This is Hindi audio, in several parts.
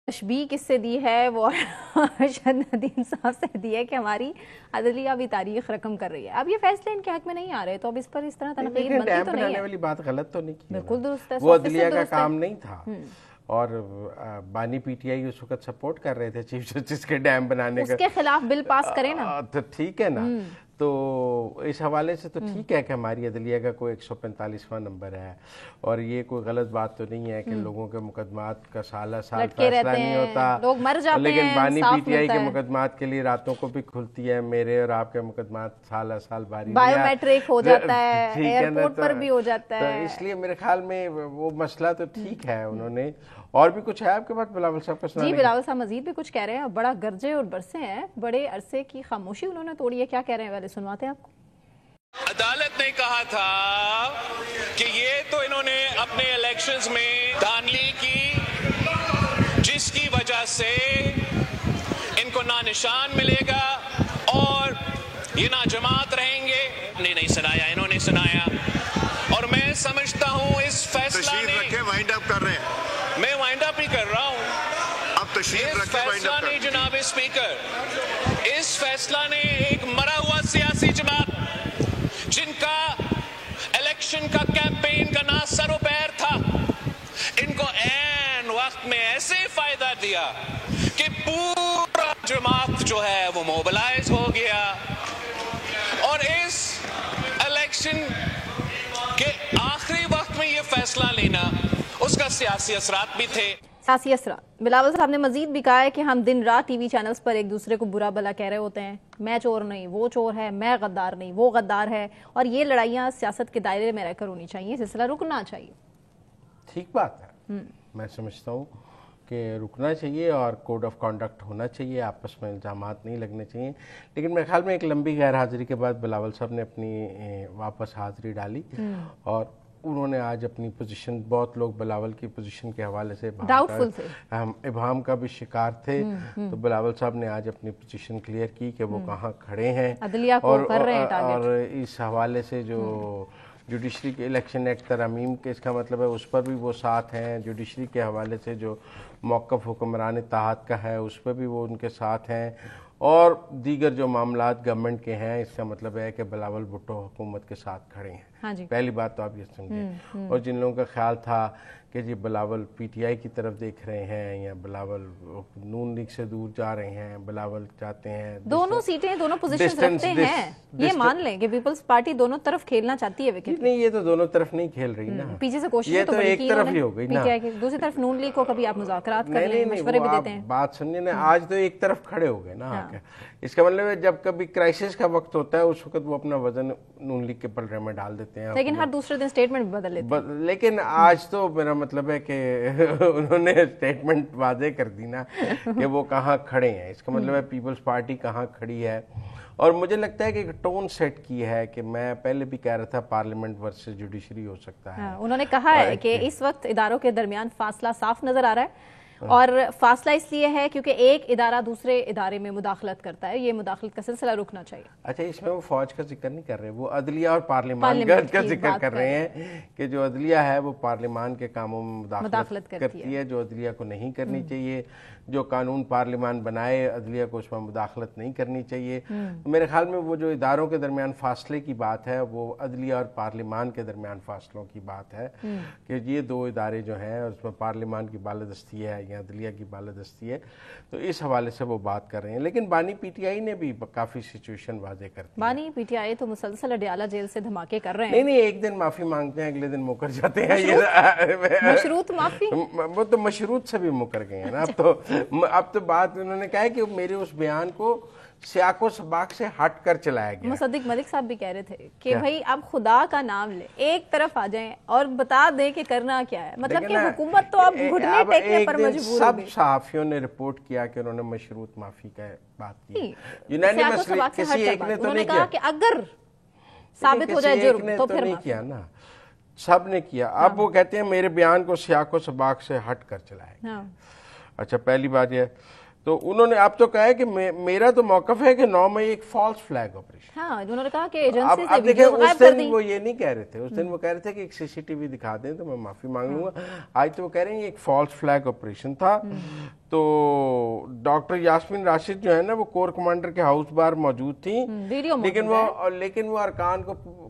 तशबीह किससे दी है वो अरशद नदीम साहब से दी है कि हमारी अदलिया भी तारीख रकम कर रही है। अब ये फैसले इनके हक में नहीं आ रहे तो अब इस पर इस तरह तनकीद बनती तो नहीं है। वाली बात गलत तो नहीं की, बिल्कुल दुरुस्त है, वो अदलिया का काम नहीं था। और बानी पीटीआई उस वक्त सपोर्ट कर रहे थे चीफ जस्टिस के डैम बनाने का, उसके खिलाफ बिल पास करें ना तो ठीक है ना। तो इस हवाले से तो ठीक है कि हमारी अदलिया का कोई 145वां नंबर है और ये कोई गलत बात तो नहीं है कि लोगों के मुकदमात का साल फैसला नहीं होता, लोग मर जाते लेकिन हैं, बानी पीटीआई के मुकदमात के लिए रातों को भी खुलती है, मेरे और आपके मुकदमात साल बारी बायोमेट्रिक हो जाता है, एयरपोर्ट पर भी हो जाता है। तो इसलिए मेरे ख्याल में वो मसला तो ठीक है। उन्होंने और भी कुछ है आपके पास बिलावल साहब का सुनाने? जी बिलावल साहब मजीद भी कुछ कह रहे हैं, बड़ा गरजे और बरसे हैं, बड़े अरसे की खामोशी उन्होंने तोड़ी है। क्या कह रहे हैं, पहले सुनवाते हैं आपको। अदालत ने कहा था कि ये तो इन्होंने अपने इलेक्शंस में धांधली की, जिसकी वजह से इनको ना निशान मिलेगा और ये ना जमात रहेंगे। नहीं सुनाया, इन्होंने सुनाया और मैं समझता हूँ इस फैसला ने वाइंड अप कर रहे हैं। मैं वाइंड अप ही कर रहा हूँ। अब तशरीफ इस फैसला ने जनाब स्पीकर, इस फैसला ने एक मरा हुआ सियासी जमात जिनका इलेक्शन का कैंपेन का ना सरो पैर था, इनको ऐन वक्त में ऐसे फायदा दिया कि पूरा जमात जो है वो मोबिलाइज हो गया और इस इलेक्शन के आखिरी वक्त में ये फैसला लेना, उसका सियासी असरात भी थे। सियासी असरात। बिलावल साहब ने मजीद भी कहा है कि हम दिन रात टीवी चैनल्स पर एक दूसरे को बुरा भला कह रहे होते हैं, मैं चोर नहीं वो चोर है, मैं गद्दार नहीं वो गद्दार है, और ये लड़ाइयाँ सियासत के दायरे में रहकर होनी चाहिए, सिलसिला रुकना चाहिए। ठीक बात है, मैं समझता हूँ कि रुकना चाहिए और कोड ऑफ कॉन्डक्ट होना चाहिए, आपस में इल्ज़ामात नहीं लगने चाहिए। लेकिन मेरे ख्याल में एक लंबी गैर हाजिरी के बाद बिलावल साहब ने अपनी वापस हाजिरी डाली और उन्होंने आज अपनी पोजीशन, बहुत लोग बिलावल की पोजीशन के हवाले से डाउटफुल थे, हम इबाम का भी शिकार थे, तो बिलावल साहब ने आज अपनी पोजीशन क्लियर की कि वो कहाँ खड़े हैं अदलिया को कर रहे हैं टारगेट। और इस हवाले से जो जुडिशरी के इलेक्शन एक्ट तरमीम के, इसका मतलब है उस पर भी वो साथ हैं। जुडिशरी के हवाले से जो मौक़िफ़ हुक्मरान इत्तेहाद का है उस पर भी वो उनके साथ हैं और दीगर जो मामलात गवर्नमेंट के हैं, इसका मतलब है कि बिलावल भुट्टो हुकूमत के साथ खड़े हैं। हाँ जी। पहली बात तो आप ये समझें। और जिन लोगों का ख्याल था कि जी बिलावल पीटीआई की तरफ देख रहे हैं या बिलावल नून लीग से दूर जा रहे हैं, बिलावल चाहते हैं दोनों सीटें, दोनों पोजीशन रखते हैं, ये मान लें कि पीपल्स पार्टी दोनों तरफ खेलना चाहती है विकेट। नहीं, ये तो दोनों तरफ नहीं खेल रही ना, पीछे से कोशिश ये तो एक तरफ ही हो गई ना। दूसरी तरफ नून लीग को कभी आप मुज़ाकरात कर लें, मशवरे भी देते हैं। बात सुनिए ना, आज तो एक तरफ खड़े हो गए ना आके। इसका मतलब है जब कभी क्राइसिस का वक्त होता है उस वक्त वो अपना वजन नून लीग के पलड़े में डाल देते हैं, लेकिन हर दूसरे दिन स्टेटमेंट बदल लेते हैं। लेकिन आज तो मेरा मतलब है कि उन्होंने स्टेटमेंट वादे कर दी ना कि वो कहाँ खड़े हैं। इसका मतलब है पीपल्स पार्टी कहाँ खड़ी है। और मुझे लगता है कि एक टोन सेट की है कि मैं पहले भी कह रहा था पार्लियामेंट वर्सेस जुडिशरी हो सकता है। उन्होंने कहा है कि इस वक्त इदारों के दरमियान फासला साफ नजर आ रहा है और फासला इसलिए है क्योंकि एक इदारा दूसरे इदारे में मुदाखलत करता है, ये मुदाखलत का सिलसिला रुकना चाहिए। अच्छा, इसमें वो फौज का जिक्र नहीं कर रहे, वो अदलिया और पार्लियामान का जिक्र कर रहे हैं कि जो अदलिया है वो पार्लियामान के कामों में मुदाखलत करती है, जो अदलिया को नहीं करनी चाहिए। जो कानून पार्लियामान बनाए अदलिया को उसमें मुदाखलत नहीं करनी चाहिए। तो मेरे ख्याल में वो जो इदारों के दरमियान फासले की बात है वो अदलिया और पार्लियामान के दरमियान फासलों की बात है कि ये दो इदारे जो हैं उसमें पार्लियामान की बालादस्ती है या अदलिया की बालादस्ती है, तो इस हवाले से वो बात कर रहे हैं। लेकिन बानी पीटीआई ने भी काफी सिचुएशन वादे कर दी। बानी पीटीआई तो मुसलसल अडयाला जेल से धमाके कर रहे हैं। नहीं, एक दिन माफी मांगते हैं, अगले दिन मुकर जाते हैं। मशरूत माफी, वो तो मशरूत से भी मुकर गए हैं ना। अब तो बात उन्होंने कहा है कि मेरे उस बयान को सियाको सबाक से हट कर चलाया गया। मुसद्दिक मलिक साहब भी कह रहे थे कि भाई आप खुदा का नाम ले, एक तरफ आ जाएं और बता दें कि करना क्या है। मतलब कि हुकूमत तो अब घुटने टेकने पर मजबूर सब सहाफियों ने रिपोर्ट किया कि उन्होंने मशरूत माफी का बात की। यूनानिमसली किसी एक ने तो नहीं किया कि अगर साबित हो जाए जुर्म तो फिर नहीं किया ना, सब ने किया। अब वो कहते हैं मेरे बयान को सियाको सबाक से हट कर चलाया। अच्छा, पहली बात यह तो उन्होंने अब तो कहा है कि मेरा तो मौकफ है कि 9 मई एक फॉल्स फ्लैग ऑपरेशन। हाँ, उन्होंने कहा कि एजेंसी से वीडियो गायब कर दी। वो ये नहीं कह रहे थे, उस दिन वो कह रहे थे कि एक सीसीटीवी दिखा दें तो मैं माफी मांग लूंगा। आज तो वो कह रहे हैं ये एक फॉल्स फ्लैग ऑपरेशन था। तो डॉक्टर यास्मीन राशिद जो है ना, वो कोर कमांडर के हाउस बार मौजूद थी, लेकिन वो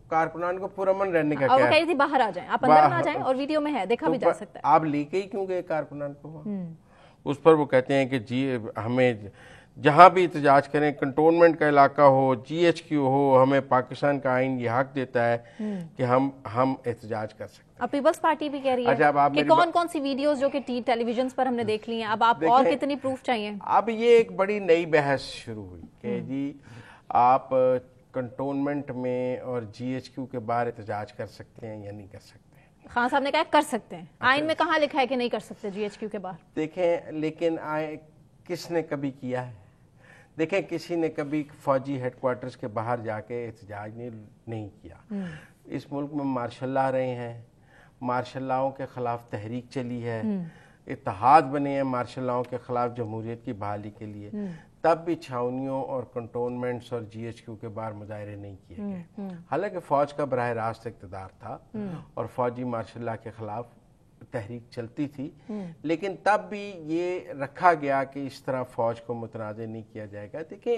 कारकुनान को पुरअमन रहने का कह रही थी बाहर आ जाएं, आप अंदर ना जाएं, और वीडियो में है, देखा भी जा सकता है। आप लेके ही क्यों गए कारकुनान को? उस पर वो कहते हैं कि जी हमें जहां भी एहतजाज करें, कंटोनमेंट का इलाका हो, GHQ हो, हमें पाकिस्तान का आइन ये हक देता है कि हम एहतजाज कर सकते हैं। अब पीपल्स पार्टी भी कह रही है कि कौन कौन सी वीडियोस जो कि टेलीविजन पर हमने देख ली हैं, अब आप और कितनी प्रूफ चाहिए? अब ये एक बड़ी नई बहस शुरू हुई कि जी आप कंटोनमेंट में और GHQ के बाहर एहतजाज कर सकते हैं या नहीं कर सकते। खान साहब ने कहा कर सकते हैं। आइन में कहाँ लिखा है कि नहीं कर सकते GHQ के बाहर? देखें, लेकिन किसने कभी किया है? देखें, किसी ने कभी फौजी हेडक्वार्टर्स के बाहर जाके एहतजाज नहीं किया। इस मुल्क में मार्शल लॉ रहे हैं, मार्शल लॉ के खिलाफ तहरीक चली है, इत्तेहाद बने हैं मार्शल लॉ के खिलाफ जमहूरियत की बहाली के लिए, तब भी छावनियों और कंटोनमेंट्स और GHQ के बाहर मुजाहरे नहीं किए गए। हालांकि फौज का बराह रास्त इक़्तिदार था और फौजी मार्शल लॉ के खिलाफ तहरीक चलती थी, लेकिन तब भी ये रखा गया कि इस तरह फौज को मुतनाज़ नहीं किया जाएगा। देखिए,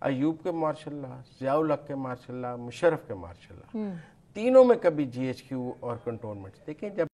अयूब के मार्शल लॉ, ज़ियाउल हक के मार्शल लॉ, मुशर्रफ के मार्शल लॉ, तीनों में कभी GHQ और कंटोनमेंट। देखें, जब